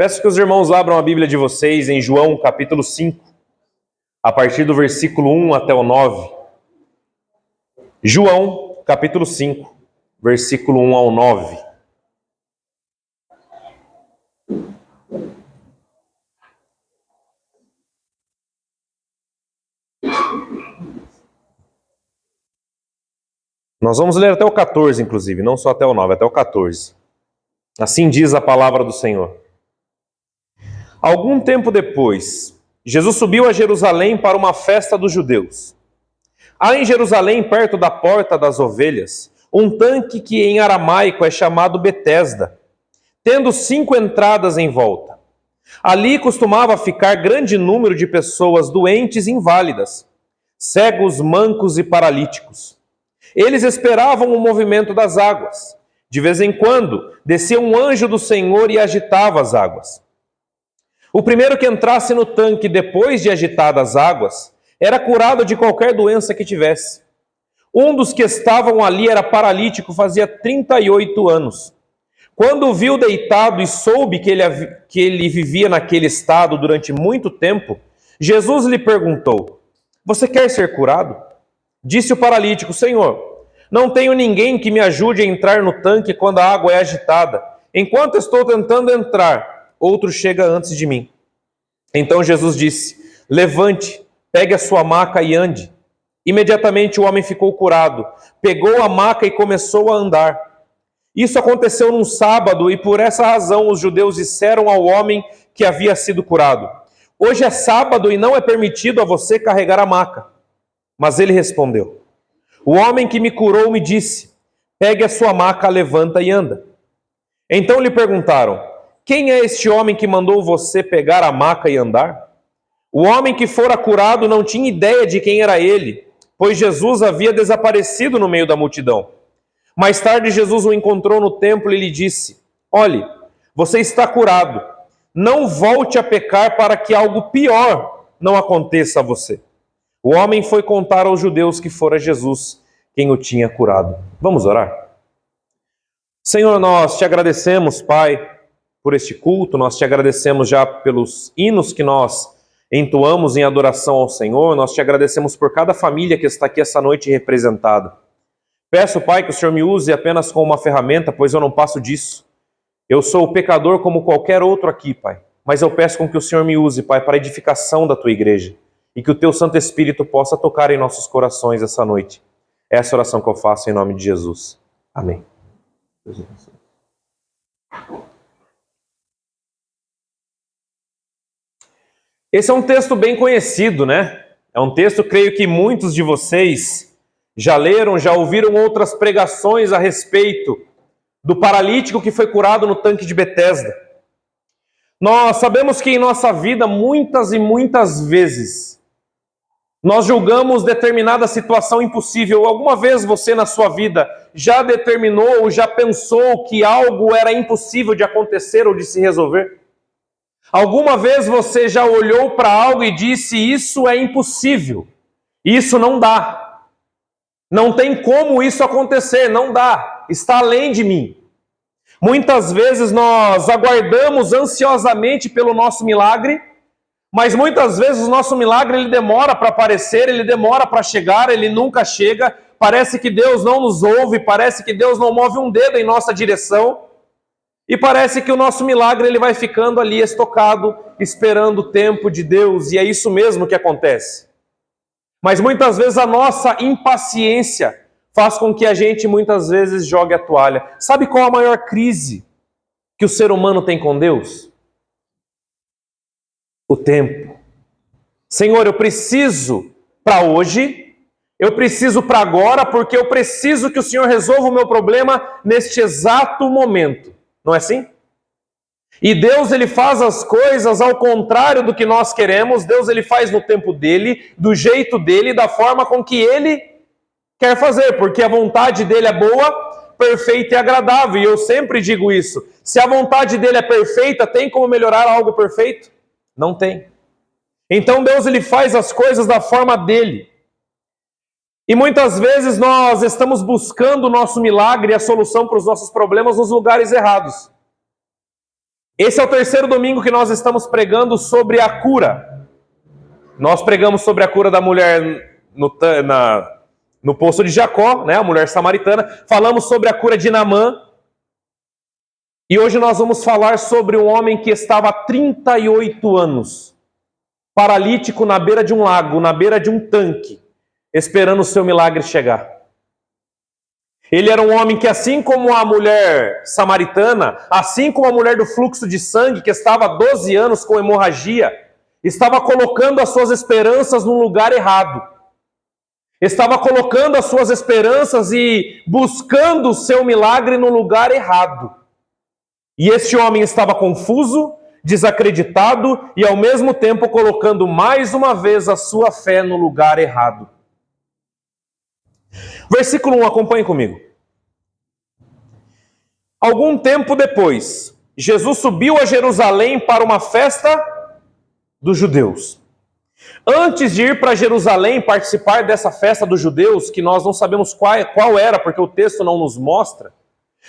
Peço que os irmãos abram a Bíblia de vocês em João capítulo 5, a partir do versículo 1 até o 9. João capítulo 5, versículo 1 ao 9. Nós vamos ler até o 14, inclusive, não só até o 9, até o 14. Assim diz a palavra do Senhor. Algum tempo depois, Jesus subiu a Jerusalém para uma festa dos judeus. Há em Jerusalém, perto da porta das ovelhas, um tanque que em aramaico é chamado Betesda, tendo 5 entradas em volta. Ali costumava ficar grande número de pessoas doentes e inválidas, cegos, mancos e paralíticos. Eles esperavam o movimento das águas. De vez em quando, descia um anjo do Senhor e agitava as águas. O primeiro que entrasse no tanque depois de agitadas as águas era curado de qualquer doença que tivesse. Um dos que estavam ali era paralítico, fazia 38 anos. Quando o viu deitado e soube que ele vivia naquele estado durante muito tempo, Jesus lhe perguntou: "Você quer ser curado?" Disse o paralítico: "Senhor, não tenho ninguém que me ajude a entrar no tanque quando a água é agitada. Enquanto estou tentando entrar, outro chega antes de mim." Então Jesus disse: "Levante, pegue a sua maca e ande." Imediatamente o homem ficou curado, pegou a maca e começou a andar. Isso aconteceu num sábado e por essa razão os judeus disseram ao homem que havia sido curado: "Hoje é sábado e não é permitido a você carregar a maca." Mas ele respondeu: "O homem que me curou me disse: pegue a sua maca, levanta e anda." Então lhe perguntaram: "Quem é este homem que mandou você pegar a maca e andar?" O homem que fora curado não tinha ideia de quem era ele, pois Jesus havia desaparecido no meio da multidão. Mais tarde Jesus o encontrou no templo e lhe disse: "Olhe, você está curado. Não volte a pecar para que algo pior não aconteça a você." O homem foi contar aos judeus que fora Jesus quem o tinha curado. Vamos orar? Senhor, nós te agradecemos, Pai, por este culto, nós te agradecemos já pelos hinos que nós entoamos em adoração ao Senhor, nós te agradecemos por cada família que está aqui essa noite representada. Peço, Pai, que o Senhor me use apenas como uma ferramenta, pois eu não passo disso. Eu sou pecador como qualquer outro aqui, Pai, mas eu peço com que o Senhor me use, Pai, para a edificação da tua igreja. E que o teu Santo Espírito possa tocar em nossos corações essa noite. É essa oração que eu faço em nome de Jesus. Amém. Esse é um texto bem conhecido, né? É um texto, creio que muitos de vocês já leram, já ouviram outras pregações a respeito do paralítico que foi curado no tanque de Betesda. Nós sabemos que em nossa vida, muitas e muitas vezes, nós julgamos determinada situação impossível. Alguma vez você na sua vida já determinou ou já pensou que algo era impossível de acontecer ou de se resolver? Alguma vez você já olhou para algo e disse: "Isso é impossível, isso não dá, não tem como isso acontecer, não dá, está além de mim." Muitas vezes nós aguardamos ansiosamente pelo nosso milagre, mas muitas vezes o nosso milagre ele demora para aparecer, ele demora para chegar, ele nunca chega. Parece que Deus não nos ouve, parece que Deus não move um dedo em nossa direção. E parece que o nosso milagre ele vai ficando ali estocado, esperando o tempo de Deus. E é isso mesmo que acontece. Mas muitas vezes a nossa impaciência faz com que a gente muitas vezes jogue a toalha. Sabe qual a maior crise que o ser humano tem com Deus? O tempo. Senhor, eu preciso para hoje, eu preciso para agora, porque eu preciso que o Senhor resolva o meu problema neste exato momento. Não é assim? E Deus ele faz as coisas ao contrário do que nós queremos. Deus ele faz no tempo dele, do jeito dele, da forma com que ele quer fazer, porque a vontade dele é boa, perfeita e agradável. E eu sempre digo isso. Se a vontade dele é perfeita, tem como melhorar algo perfeito? Não tem. Então Deus ele faz as coisas da forma dele. E muitas vezes nós estamos buscando o nosso milagre e a solução para os nossos problemas nos lugares errados. Esse é o terceiro domingo que nós estamos pregando sobre a cura. Nós pregamos sobre a cura da mulher no poço de Jacó, né, a mulher samaritana. Falamos sobre a cura de Naamã. E hoje nós vamos falar sobre um homem que estava há 38 anos, paralítico na beira de um lago, na beira de um tanque, esperando o seu milagre chegar. Ele era um homem que, assim como a mulher samaritana, assim como a mulher do fluxo de sangue, que estava há 12 anos com hemorragia, estava colocando as suas esperanças no lugar errado. Estava colocando as suas esperanças e buscando o seu milagre no lugar errado. E este homem estava confuso, desacreditado e ao mesmo tempo colocando mais uma vez a sua fé no lugar errado. Versículo 1, acompanhe comigo. Algum tempo depois, Jesus subiu a Jerusalém para uma festa dos judeus. Antes de ir para Jerusalém participar dessa festa dos judeus, que nós não sabemos qual era, porque o texto não nos mostra,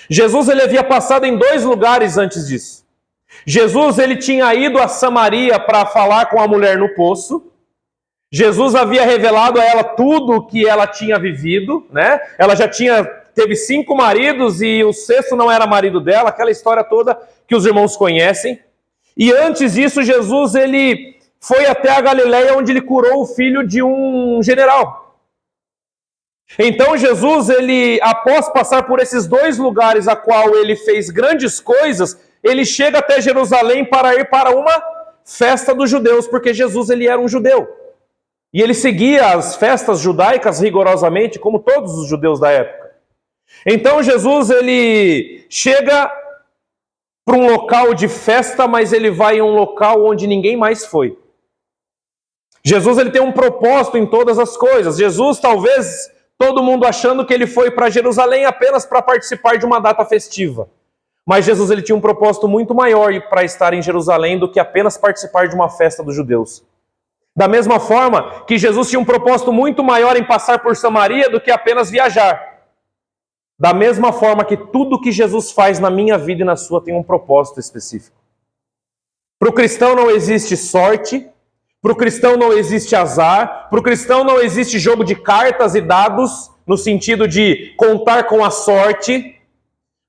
Jesus ele havia passado em 2 lugares antes disso. Jesus ele tinha ido a Samaria para falar com a mulher no poço. Jesus havia revelado a ela tudo o que ela tinha vivido, né? Ela já teve 5 maridos e o 6º não era marido dela, aquela história toda que os irmãos conhecem. E antes disso, Jesus ele foi até a Galileia, onde ele curou o filho de um general. Então Jesus, ele, após passar por esses 2 lugares a qual ele fez grandes coisas, ele chega até Jerusalém para ir para uma festa dos judeus, porque Jesus ele era um judeu. E ele seguia as festas judaicas rigorosamente, como todos os judeus da época. Então Jesus ele chega para um local de festa, mas ele vai em um local onde ninguém mais foi. Jesus ele tem um propósito em todas as coisas. Jesus, talvez todo mundo achando que ele foi para Jerusalém apenas para participar de uma data festiva. Mas Jesus ele tinha um propósito muito maior para estar em Jerusalém do que apenas participar de uma festa dos judeus. Da mesma forma que Jesus tinha um propósito muito maior em passar por Samaria do que apenas viajar. Da mesma forma que tudo que Jesus faz na minha vida e na sua tem um propósito específico. Para o cristão não existe sorte, para o cristão não existe azar, para o cristão não existe jogo de cartas e dados, no sentido de contar com a sorte.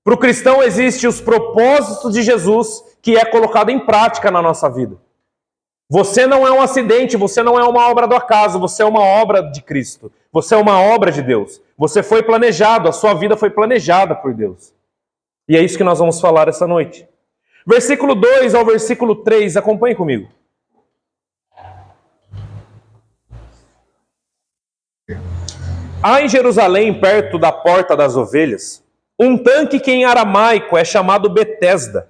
Para o cristão existem os propósitos de Jesus, que é colocado em prática na nossa vida. Você não é um acidente, você não é uma obra do acaso, você é uma obra de Cristo. Você é uma obra de Deus. Você foi planejado, a sua vida foi planejada por Deus. E é isso que nós vamos falar essa noite. Versículo 2 ao versículo 3, acompanhe comigo. Há em Jerusalém, perto da Porta das Ovelhas, um tanque que em aramaico é chamado Betesda,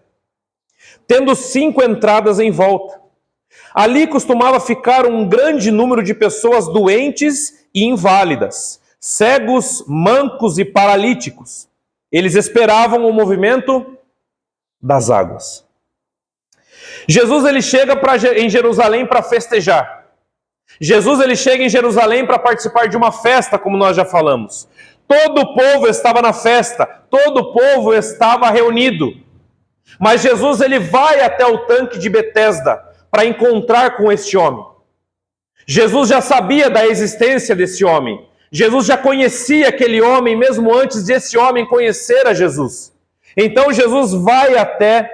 tendo 5 entradas em volta. Ali costumava ficar um grande número de pessoas doentes e inválidas, cegos, mancos e paralíticos. Eles esperavam o movimento das águas. Jesus ele chega em Jerusalém para festejar. Jesus ele chega em Jerusalém para participar de uma festa, como nós já falamos. Todo o povo estava na festa, todo o povo estava reunido. Mas Jesus ele vai até o tanque de Betesda para encontrar com este homem. Jesus já sabia da existência desse homem. Jesus já conhecia aquele homem mesmo antes desse homem conhecer a Jesus. Então Jesus vai até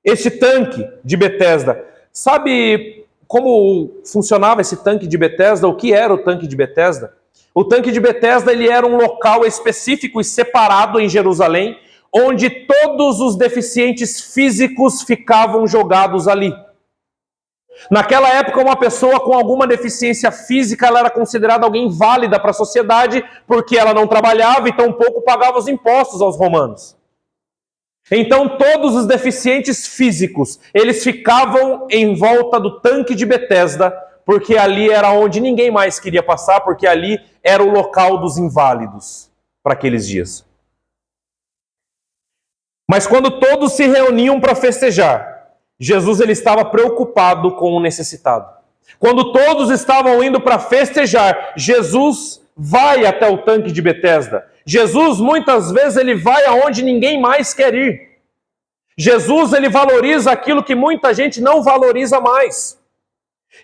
este tanque de Betesda. Sabe como funcionava esse tanque de Betesda? O que era o tanque de Betesda? O tanque de Betesda ele era um local específico e separado em Jerusalém, onde todos os deficientes físicos ficavam jogados ali. Naquela época, uma pessoa com alguma deficiência física ela era considerada alguém válida para a sociedade, porque ela não trabalhava e tampouco pagava os impostos aos romanos. Então todos os deficientes físicos, eles ficavam em volta do tanque de Betesda, porque ali era onde ninguém mais queria passar, porque ali era o local dos inválidos para aqueles dias. Mas quando todos se reuniam para festejar, Jesus ele estava preocupado com o necessitado. Quando todos estavam indo para festejar, Jesus vai até o tanque de Betesda. Jesus, muitas vezes, ele vai aonde ninguém mais quer ir. Jesus, ele valoriza aquilo que muita gente não valoriza mais.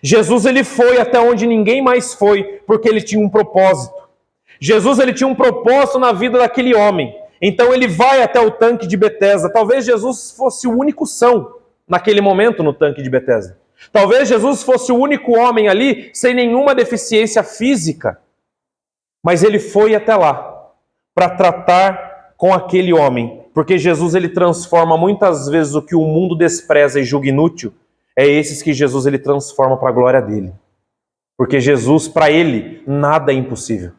Jesus, ele foi até onde ninguém mais foi, porque ele tinha um propósito. Jesus, ele tinha um propósito na vida daquele homem. Então ele vai até o tanque de Betesda. Talvez Jesus fosse o único são naquele momento no tanque de Betesda. Talvez Jesus fosse o único homem ali sem nenhuma deficiência física. Mas ele foi até lá para tratar com aquele homem. Porque Jesus, ele transforma muitas vezes o que o mundo despreza e julga inútil. É esses que Jesus, ele transforma para a glória dele. Porque Jesus, para ele, nada é impossível.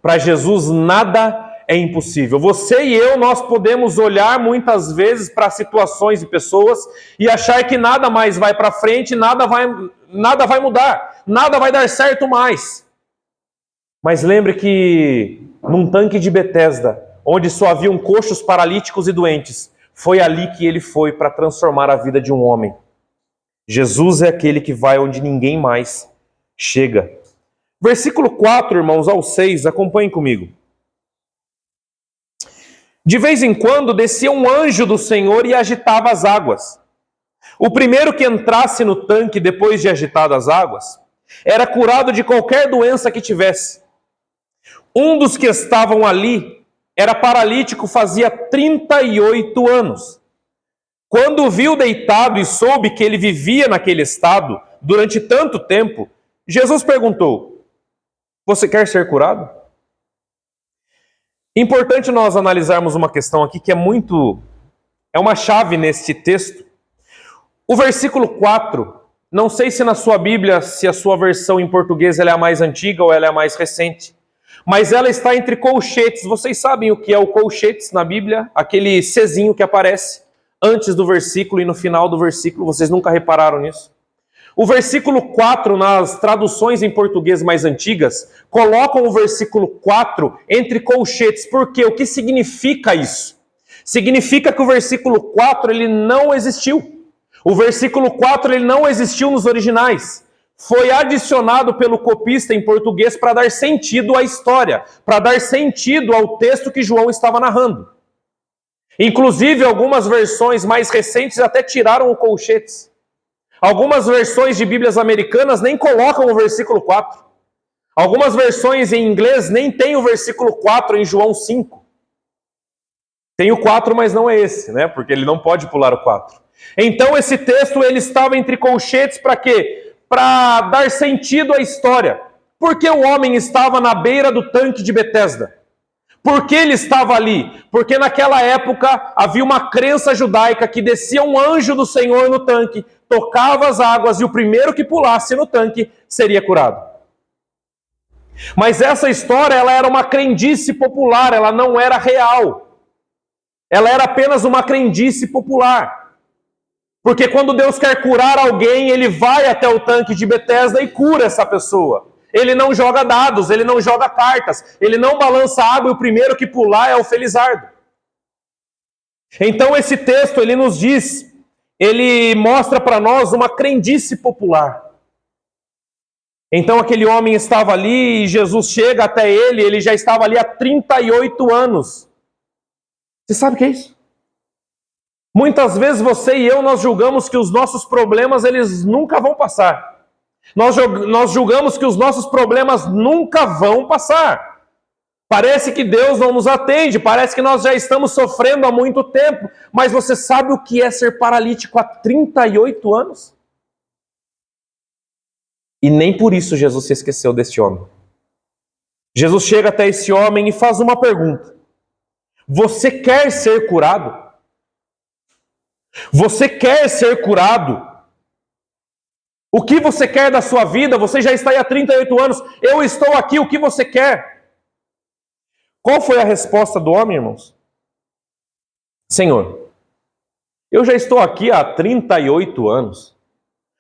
Para Jesus, nada é impossível. Você e eu, nós podemos olhar muitas vezes para situações e pessoas e achar que nada mais vai para frente, nada vai mudar, nada vai dar certo mais. Mas lembre que num tanque de Betesda, onde só haviam coxos, paralíticos e doentes, foi ali que ele foi para transformar a vida de um homem. Jesus é aquele que vai onde ninguém mais chega. Versículo 4, irmãos, ao 6, acompanhem comigo. De vez em quando descia um anjo do Senhor e agitava as águas. O primeiro que entrasse no tanque depois de agitadas as águas era curado de qualquer doença que tivesse. Um dos que estavam ali era paralítico, fazia 38 anos. Quando o viu deitado e soube que ele vivia naquele estado durante tanto tempo, Jesus perguntou: você quer ser curado? Importante nós analisarmos uma questão aqui que é uma chave neste texto. O versículo 4, não sei se na sua Bíblia, se a sua versão em português ela é a mais antiga ou ela é a mais recente, mas ela está entre colchetes. Vocês sabem o que é o colchetes na Bíblia? Aquele Czinho que aparece antes do versículo e no final do versículo. Vocês nunca repararam nisso? O versículo 4, nas traduções em português mais antigas, colocam o versículo 4 entre colchetes. Por quê? O que significa isso? Significa que o versículo 4 ele não existiu. O versículo 4 ele não existiu nos originais. Foi adicionado pelo copista em português para dar sentido à história, para dar sentido ao texto que João estava narrando. Inclusive, algumas versões mais recentes até tiraram o colchetes. Algumas versões de Bíblias americanas nem colocam o versículo 4. Algumas versões em inglês nem tem o versículo 4 em João 5. Tem o 4, mas não é esse, né? Porque ele não pode pular o 4. Então esse texto ele estava entre colchetes para quê? Para dar sentido à história. Por que o homem estava na beira do tanque de Betesda? Por que ele estava ali? Porque naquela época havia uma crença judaica que descia um anjo do Senhor no tanque, tocava as águas e o primeiro que pulasse no tanque seria curado. Mas essa história ela era uma crendice popular, ela não era real. Ela era apenas uma crendice popular. Porque quando Deus quer curar alguém, ele vai até o tanque de Betesda e cura essa pessoa. Ele não joga dados, ele não joga cartas, ele não balança água e o primeiro que pular é o felizardo. Então esse texto, ele nos diz, ele mostra para nós uma crendice popular. Então aquele homem estava ali e Jesus chega até ele, ele já estava ali há 38 anos. Você sabe o que é isso? Muitas vezes você e eu, nós julgamos que os nossos problemas, eles nunca vão passar. Nós julgamos que os nossos problemas nunca vão passar. Parece que Deus não nos atende, parece que nós já estamos sofrendo há muito tempo. Mas você sabe o que é ser paralítico há 38 anos? E nem por isso Jesus se esqueceu desse homem. Jesus chega até esse homem e faz uma pergunta. Você quer ser curado? Você quer ser curado? O que você quer da sua vida? Você já está aí há 38 anos. Eu estou aqui, o que você quer? Qual foi a resposta do homem, irmãos? Senhor, eu já estou aqui há 38 anos.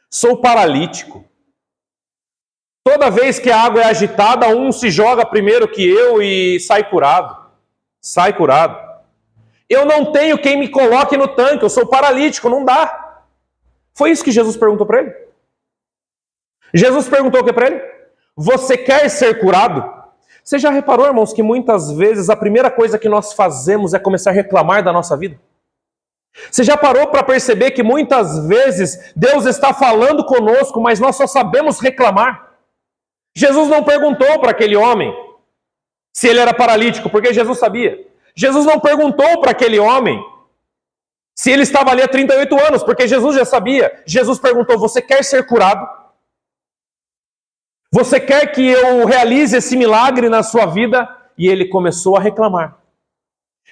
Sou paralítico. Toda vez que a água é agitada, um se joga primeiro que eu e sai curado. Sai curado. Eu não tenho quem me coloque no tanque, eu sou paralítico, não dá. Foi isso que Jesus perguntou para ele. Jesus perguntou o que para ele? Você quer ser curado? Você já reparou, irmãos, que muitas vezes a primeira coisa que nós fazemos é começar a reclamar da nossa vida? Você já parou para perceber que muitas vezes Deus está falando conosco, mas nós só sabemos reclamar? Jesus não perguntou para aquele homem se ele era paralítico, porque Jesus sabia. Jesus não perguntou para aquele homem se ele estava ali há 38 anos, porque Jesus já sabia. Jesus perguntou: você quer ser curado? Você quer que eu realize esse milagre na sua vida? E ele começou a reclamar.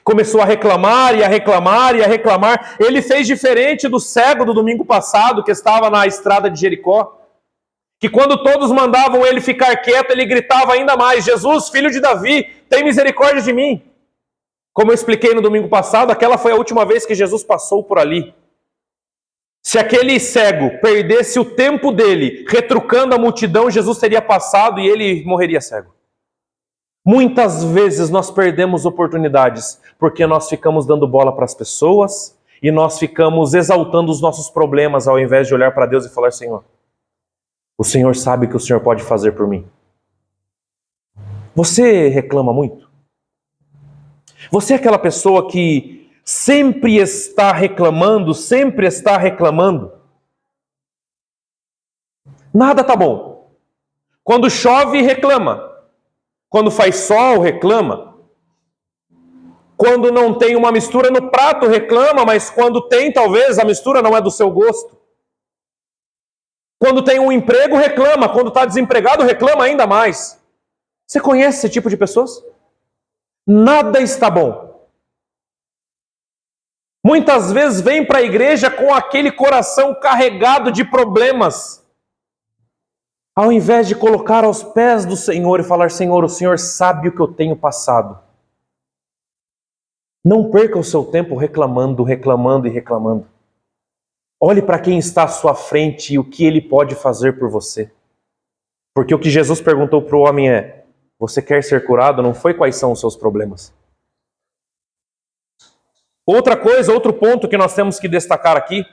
Começou a reclamar e a reclamar e a reclamar. Ele fez diferente do cego do domingo passado, que estava na estrada de Jericó, que quando todos mandavam ele ficar quieto, ele gritava ainda mais: Jesus, filho de Davi, tem misericórdia de mim. Como eu expliquei no domingo passado, aquela foi a última vez que Jesus passou por ali. Se aquele cego perdesse o tempo dele retrucando a multidão, Jesus teria passado e ele morreria cego. Muitas vezes nós perdemos oportunidades porque nós ficamos dando bola para as pessoas e nós ficamos exaltando os nossos problemas ao invés de olhar para Deus e falar: Senhor, o Senhor sabe o que o Senhor pode fazer por mim. Você reclama muito? Você é aquela pessoa que sempre está reclamando, sempre está reclamando? Nada tá bom. Quando chove, reclama. Quando faz sol, reclama. Quando não tem uma mistura no prato, reclama, mas quando tem, talvez a mistura não é do seu gosto. Quando tem um emprego, reclama. Quando está desempregado, reclama ainda mais. Você conhece esse tipo de pessoas? Nada está bom. Muitas vezes vem para a igreja com aquele coração carregado de problemas, ao invés de colocar aos pés do Senhor e falar: Senhor, o Senhor sabe o que eu tenho passado. Não perca o seu tempo reclamando, reclamando e reclamando. Olhe para quem está à sua frente e o que ele pode fazer por você. Porque o que Jesus perguntou para o homem é: você quer ser curado? Não foi quais são os seus problemas. Outra coisa, outro ponto que nós temos que destacar aqui,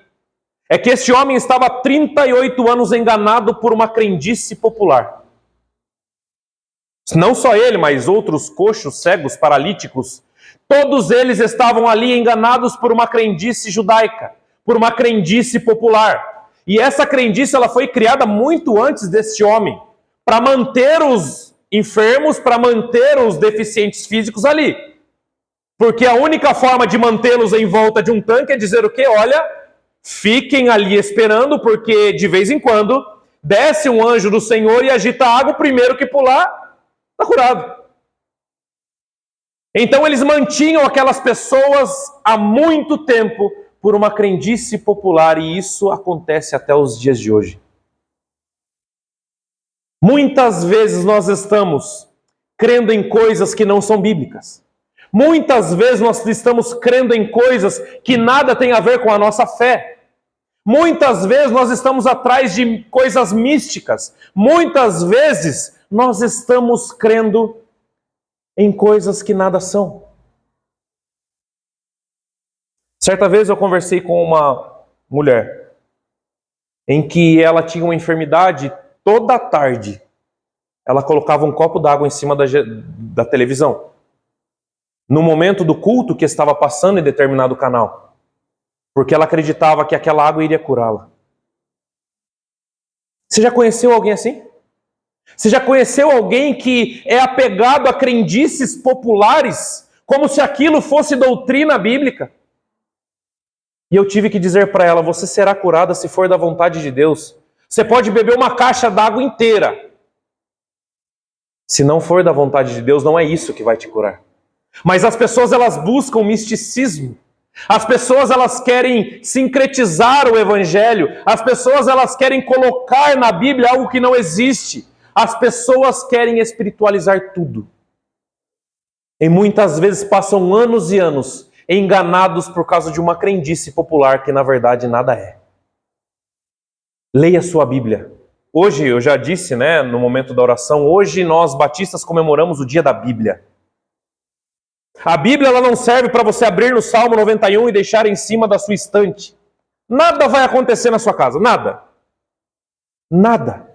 é que este homem estava há 38 anos enganado por uma crendice popular. Não só ele, mas outros coxos, cegos, paralíticos, todos eles estavam ali enganados por uma crendice judaica, por uma crendice popular. E essa crendice ela foi criada muito antes deste homem, para manter os enfermos, para manter os deficientes físicos ali. Porque a única forma de mantê-los em volta de um tanque é dizer o quê? Olha, fiquem ali esperando, porque de vez em quando desce um anjo do Senhor e agita a água, o primeiro que pular, está curado. Então eles mantinham aquelas pessoas há muito tempo por uma crendice popular, e isso acontece até os dias de hoje. Muitas vezes nós estamos crendo em coisas que não são bíblicas. Muitas vezes nós estamos crendo em coisas que nada tem a ver com a nossa fé. Muitas vezes nós estamos atrás de coisas místicas. Muitas vezes nós estamos crendo em coisas que nada são. Certa vez eu conversei com uma mulher em que ela tinha uma enfermidade. Toda tarde ela colocava um copo d'água em cima da televisão, no momento do culto que estava passando em determinado canal, porque ela acreditava que aquela água iria curá-la. Você já conheceu alguém assim? Você já conheceu alguém que é apegado a crendices populares, como se aquilo fosse doutrina bíblica? E eu tive que dizer para ela: você será curada se for da vontade de Deus. Você pode beber uma caixa d'água inteira. Se não for da vontade de Deus, não é isso que vai te curar. Mas as pessoas, elas buscam misticismo. As pessoas, elas querem sincretizar o evangelho. As pessoas, elas querem colocar na Bíblia algo que não existe. As pessoas querem espiritualizar tudo. E muitas vezes passam anos e anos enganados por causa de uma crendice popular que na verdade nada é. Leia sua Bíblia. Hoje, eu já disse, no momento da oração, hoje nós batistas comemoramos o dia da Bíblia. A Bíblia ela não serve para você abrir no Salmo 91 e deixar em cima da sua estante. Nada vai acontecer na sua casa, nada. Nada.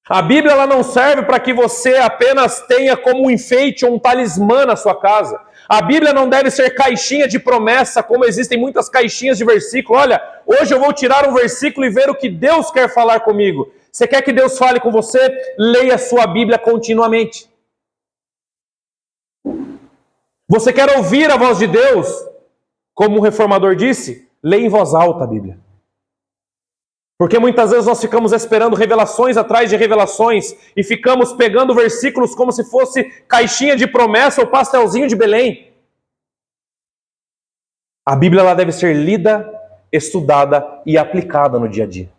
A Bíblia ela não serve para que você apenas tenha como um enfeite ou um talismã na sua casa. A Bíblia não deve ser caixinha de promessa, como existem muitas caixinhas de versículo. Olha, hoje eu vou tirar um versículo e ver o que Deus quer falar comigo. Você quer que Deus fale com você? Leia a sua Bíblia continuamente. Você quer ouvir a voz de Deus? Como o reformador disse, leia em voz alta a Bíblia. Porque muitas vezes nós ficamos esperando revelações atrás de revelações e ficamos pegando versículos como se fosse caixinha de promessa ou pastelzinho de Belém. A Bíblia ela deve ser lida, estudada e aplicada no dia a dia.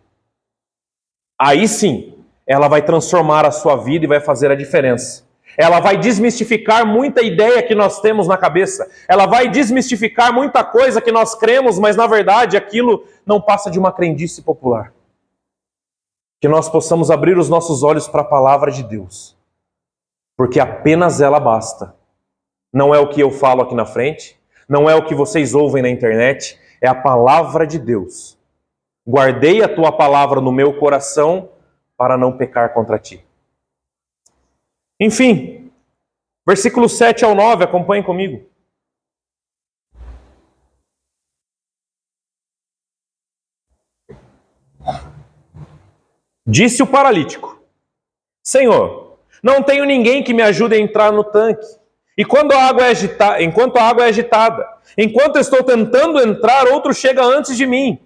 Aí sim, ela vai transformar a sua vida e vai fazer a diferença. Ela vai desmistificar muita ideia que nós temos na cabeça. Ela vai desmistificar muita coisa que nós cremos, mas na verdade aquilo não passa de uma crendice popular. Que nós possamos abrir os nossos olhos para a palavra de Deus. Porque apenas ela basta. Não é o que eu falo aqui na frente, não é o que vocês ouvem na internet, é a palavra de Deus. Guardei a tua palavra no meu coração para não pecar contra ti. Enfim, versículos 7 ao 9, acompanhem comigo. Disse o paralítico: Senhor, não tenho ninguém que me ajude a entrar no tanque. Enquanto a água é agitada, enquanto estou tentando entrar, outro chega antes de mim.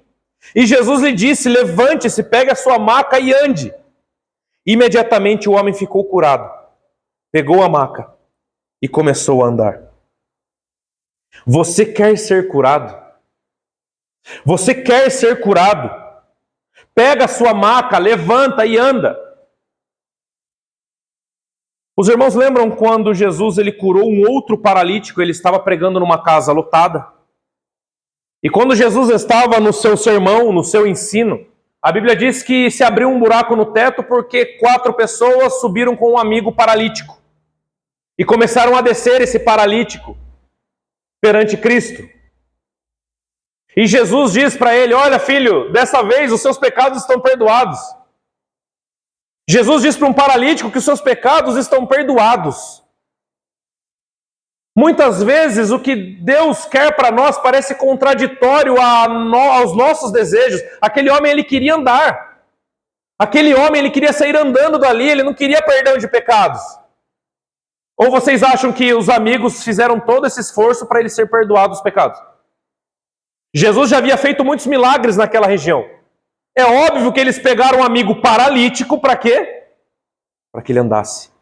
E Jesus lhe disse: levante-se, pegue a sua maca e ande. Imediatamente o homem ficou curado. Pegou a maca e começou a andar. Você quer ser curado? Você quer ser curado? Pega a sua maca, levanta e anda. Os irmãos lembram quando Jesus ele curou um outro paralítico? Ele estava pregando numa casa lotada. E quando Jesus estava no seu sermão, no seu ensino, a Bíblia diz que se abriu um buraco no teto porque 4 pessoas subiram com um amigo paralítico. E começaram a descer esse paralítico perante Cristo. E Jesus diz para ele: olha filho, dessa vez os seus pecados estão perdoados. Jesus diz para um paralítico que os seus pecados estão perdoados. Muitas vezes o que Deus quer para nós parece contraditório aos nossos desejos. Aquele homem ele queria andar. Aquele homem ele queria sair andando dali, ele não queria perdão de pecados. Ou vocês acham que os amigos fizeram todo esse esforço para ele ser perdoado dos pecados? Jesus já havia feito muitos milagres naquela região. É óbvio que eles pegaram um amigo paralítico para quê? Para que ele andasse.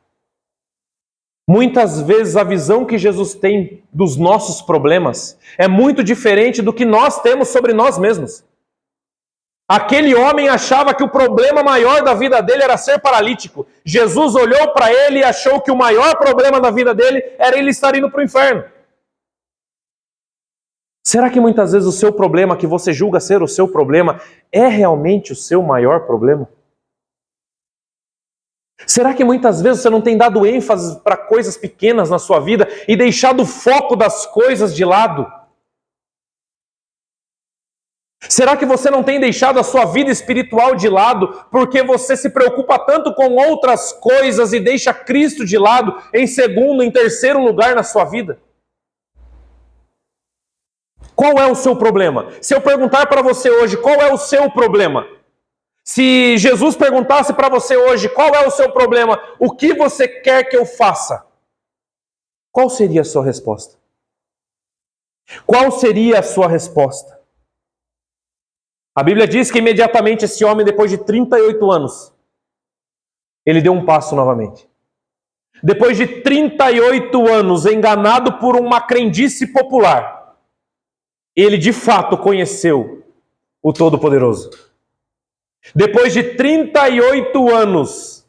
Muitas vezes a visão que Jesus tem dos nossos problemas é muito diferente do que nós temos sobre nós mesmos. Aquele homem achava que o problema maior da vida dele era ser paralítico. Jesus olhou para ele e achou que o maior problema da vida dele era ele estar indo para o inferno. Será que muitas vezes o seu problema, que você julga ser o seu problema, é realmente o seu maior problema? Será que muitas vezes você não tem dado ênfase para coisas pequenas na sua vida e deixado o foco das coisas de lado? Será que você não tem deixado a sua vida espiritual de lado porque você se preocupa tanto com outras coisas e deixa Cristo de lado em segundo, em terceiro lugar na sua vida? Qual é o seu problema? Se eu perguntar para você hoje qual é o seu problema, se Jesus perguntasse para você hoje qual é o seu problema, o que você quer que eu faça? Qual seria a sua resposta? Qual seria a sua resposta? A Bíblia diz que imediatamente esse homem, depois de 38 anos, ele deu um passo novamente. Depois de 38 anos enganado por uma crendice popular, ele de fato conheceu o Todo-Poderoso. Depois de 38 anos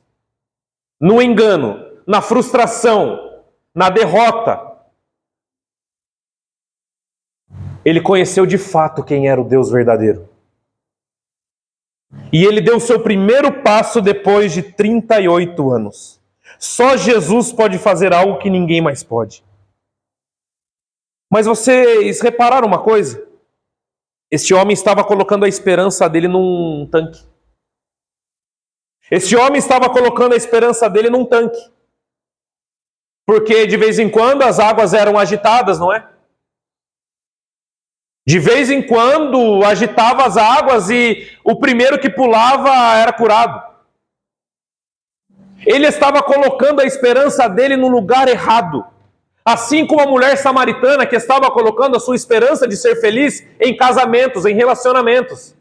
no engano, na frustração, na derrota, ele conheceu de fato quem era o Deus verdadeiro. E ele deu o seu primeiro passo depois de 38 anos. Só Jesus pode fazer algo que ninguém mais pode. Mas vocês repararam uma coisa? Este homem estava colocando a esperança dele num tanque. Esse homem estava colocando a esperança dele num tanque. Porque de vez em quando as águas eram agitadas, não é? De vez em quando agitava as águas e o primeiro que pulava era curado. Ele estava colocando a esperança dele no lugar errado. Assim como a mulher samaritana que estava colocando a sua esperança de ser feliz em casamentos, em relacionamentos.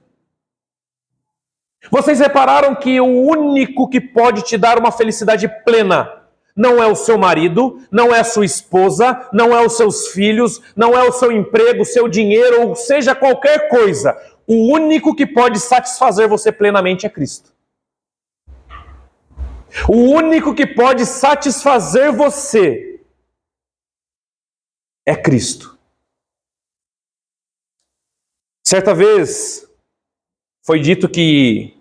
Vocês repararam que o único que pode te dar uma felicidade plena não é o seu marido, não é a sua esposa, não é os seus filhos, não é o seu emprego, o seu dinheiro, ou seja, qualquer coisa. O único que pode satisfazer você plenamente é Cristo. O único que pode satisfazer você é Cristo. Certa vez foi dito que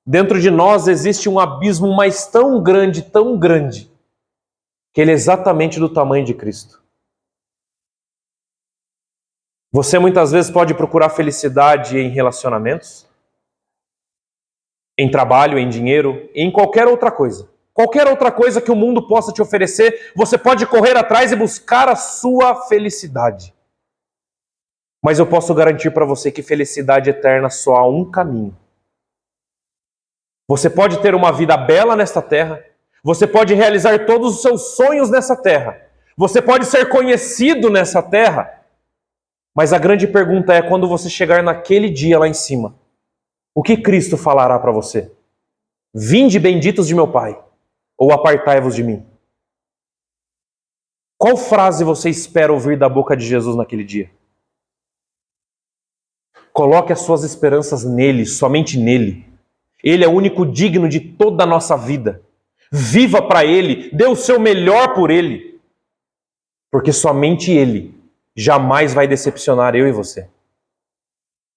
dentro de nós existe um abismo mais tão grande, que ele é exatamente do tamanho de Cristo. Você muitas vezes pode procurar felicidade em relacionamentos, em trabalho, em dinheiro, em qualquer outra coisa. Qualquer outra coisa que o mundo possa te oferecer, você pode correr atrás e buscar a sua felicidade. Mas eu posso garantir para você que felicidade eterna só há um caminho. Você pode ter uma vida bela nesta terra, você pode realizar todos os seus sonhos nessa terra, você pode ser conhecido nessa terra, mas a grande pergunta é, quando você chegar naquele dia lá em cima, o que Cristo falará para você? Vinde benditos de meu Pai, ou apartai-vos de mim? Qual frase você espera ouvir da boca de Jesus naquele dia? Coloque as suas esperanças nele, somente nele. Ele é o único digno de toda a nossa vida. Viva para ele, dê o seu melhor por ele. Porque somente ele jamais vai decepcionar eu e você.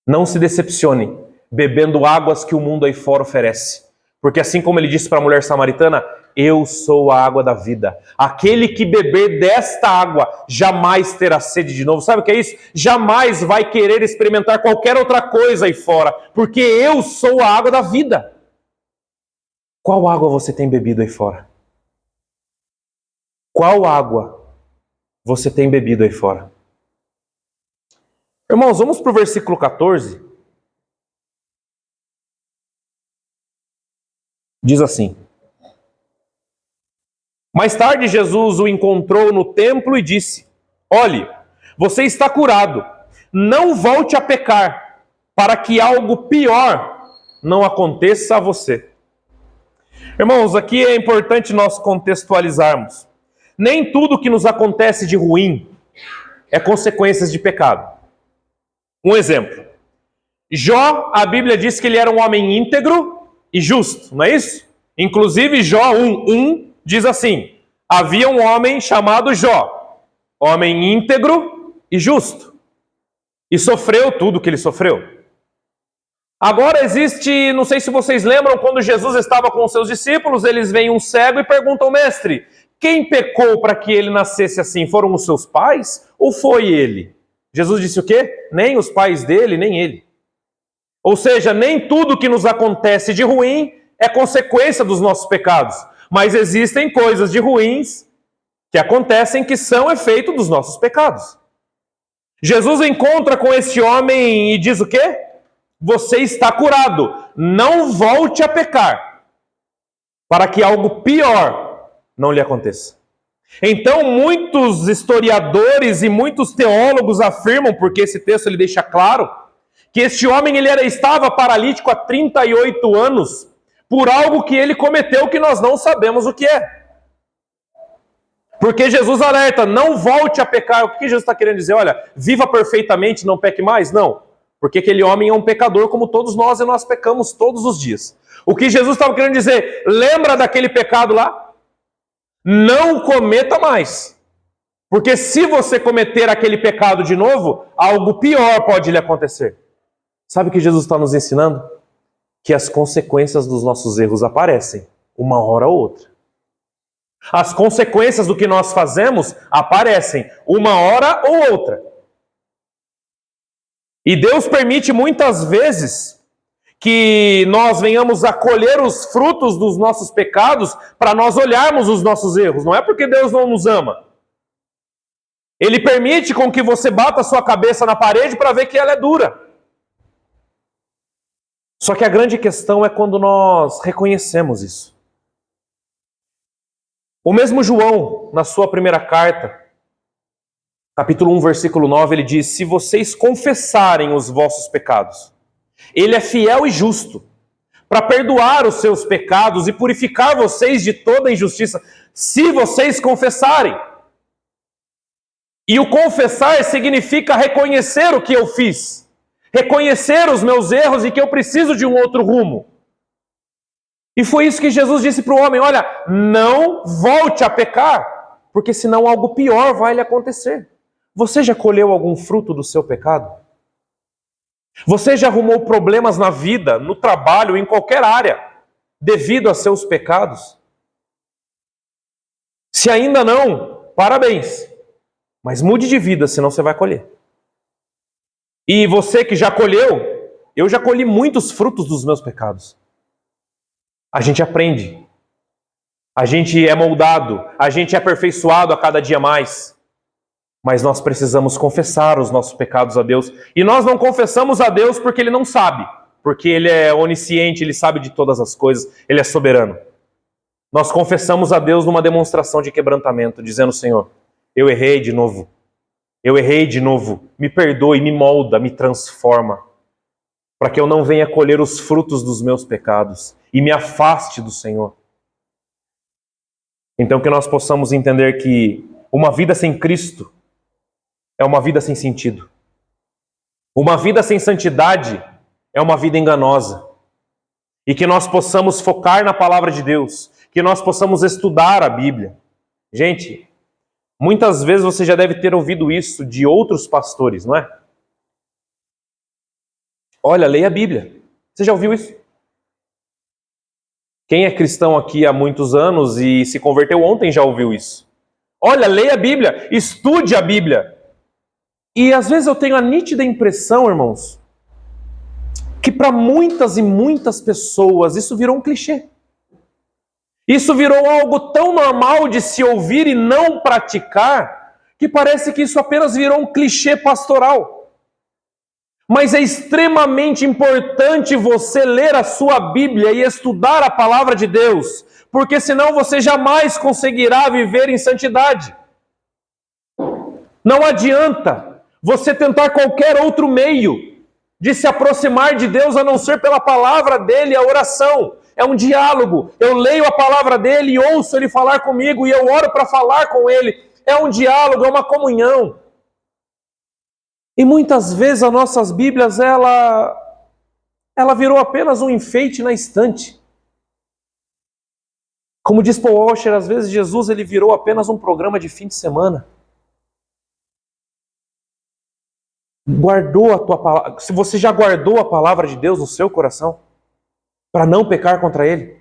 Não se decepcione bebendo águas que o mundo aí fora oferece. Porque assim como ele disse para a mulher samaritana, eu sou a água da vida. Aquele que beber desta água jamais terá sede de novo. Sabe o que é isso? Jamais vai querer experimentar qualquer outra coisa aí fora. Porque eu sou a água da vida. Qual água você tem bebido aí fora? Qual água você tem bebido aí fora? Irmãos, vamos para o versículo 14. Diz assim: mais tarde Jesus o encontrou no templo e disse: olhe, você está curado, não volte a pecar, para que algo pior não aconteça a você. Irmãos, aqui é importante nós contextualizarmos. Nem tudo que nos acontece de ruim é consequências de pecado. Um exemplo. Jó, a Bíblia diz que ele era um homem íntegro e justo, não é isso? Inclusive Jó 1:1 diz assim: havia um homem chamado Jó, homem íntegro e justo, e sofreu tudo o que ele sofreu. Agora existe, não sei se vocês lembram, quando Jesus estava com os seus discípulos, eles veem um cego e perguntam: mestre, quem pecou para que ele nascesse assim? Foram os seus pais ou foi ele? Jesus disse o quê? Nem os pais dele, nem ele. Ou seja, nem tudo que nos acontece de ruim é consequência dos nossos pecados. Mas existem coisas de ruins que acontecem que são efeito dos nossos pecados. Jesus encontra com esse homem e diz o quê? Você está curado, não volte a pecar, para que algo pior não lhe aconteça. Então, muitos historiadores e muitos teólogos afirmam, porque esse texto ele deixa claro, que este homem estava paralítico há 38 anos, por algo que ele cometeu que nós não sabemos o que é. Porque Jesus alerta, não volte a pecar. O que Jesus está querendo dizer? Olha, viva perfeitamente, não peque mais? Não. Porque aquele homem é um pecador como todos nós e nós pecamos todos os dias. O que Jesus estava querendo dizer? Lembra daquele pecado lá? Não cometa mais. Porque se você cometer aquele pecado de novo, algo pior pode lhe acontecer. Sabe o que Jesus está nos ensinando? Que as consequências dos nossos erros aparecem, uma hora ou outra. As consequências do que nós fazemos aparecem, uma hora ou outra. E Deus permite muitas vezes que nós venhamos a colher os frutos dos nossos pecados para nós olharmos os nossos erros. Não é porque Deus não nos ama. Ele permite com que você bata a sua cabeça na parede para ver que ela é dura. Só que a grande questão é quando nós reconhecemos isso. O mesmo João, na sua primeira carta, capítulo 1, versículo 9, ele diz: se vocês confessarem os vossos pecados, Ele é fiel e justo para perdoar os seus pecados e purificar vocês de toda injustiça, se vocês confessarem. E o confessar significa reconhecer o que eu fiz, reconhecer os meus erros e que eu preciso de um outro rumo. E foi isso que Jesus disse para o homem: olha, não volte a pecar, porque senão algo pior vai lhe acontecer. Você já colheu algum fruto do seu pecado? Você já arrumou problemas na vida, no trabalho, em qualquer área, devido a seus pecados? Se ainda não, parabéns. Mas mude de vida, senão você vai colher. E você que já colheu, eu já colhi muitos frutos dos meus pecados. A gente aprende. A gente é moldado. A gente é aperfeiçoado a cada dia mais. Mas nós precisamos confessar os nossos pecados a Deus. E nós não confessamos a Deus porque Ele não sabe. Porque Ele é onisciente, Ele sabe de todas as coisas, Ele é soberano. Nós confessamos a Deus numa demonstração de quebrantamento, dizendo: Senhor, eu errei de novo. Eu errei de novo. Me perdoe, me molda, me transforma. Para que eu não venha colher os frutos dos meus pecados e me afaste do Senhor. Então que nós possamos entender que uma vida sem Cristo é uma vida sem sentido. Uma vida sem santidade é uma vida enganosa. E que nós possamos focar na palavra de Deus, que nós possamos estudar a Bíblia. Gente, muitas vezes você já deve ter ouvido isso de outros pastores, não é? Olha, leia a Bíblia. Você já ouviu isso? Quem é cristão aqui há muitos anos e se converteu ontem já ouviu isso. Olha, leia a Bíblia, estude a Bíblia. E às vezes eu tenho a nítida impressão, irmãos, que para muitas e muitas pessoas isso virou um clichê. Isso virou algo tão normal de se ouvir e não praticar, que parece que isso apenas virou um clichê pastoral. Mas é extremamente importante você ler a sua Bíblia e estudar a palavra de Deus, porque senão você jamais conseguirá viver em santidade. Não adianta você tentar qualquer outro meio de se aproximar de Deus a não ser pela palavra dele, a oração. É um diálogo. Eu leio a palavra dele e ouço ele falar comigo e eu oro para falar com ele. É um diálogo, é uma comunhão. E muitas vezes as nossas Bíblias, ela virou apenas um enfeite na estante. Como diz Paul Washer, às vezes Jesus ele virou apenas um programa de fim de semana. Guardou a tua palavra. Se você já guardou a palavra de Deus no seu coração, para não pecar contra Ele,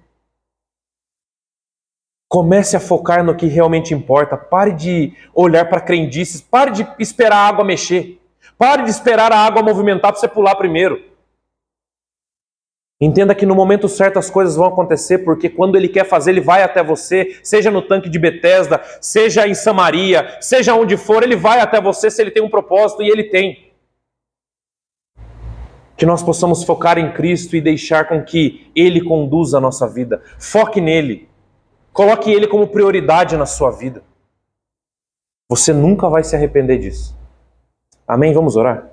comece a focar no que realmente importa. Pare de olhar para crendices. Pare de esperar a água mexer. Pare de esperar a água movimentar para você pular primeiro. Entenda que no momento certo as coisas vão acontecer, porque quando Ele quer fazer, Ele vai até você, seja no tanque de Betesda, seja em Samaria, seja onde for, Ele vai até você se Ele tem um propósito, e Ele tem. Que nós possamos focar em Cristo e deixar com que Ele conduza a nossa vida. Foque nele. Coloque Ele como prioridade na sua vida. Você nunca vai se arrepender disso. Amém? Vamos orar?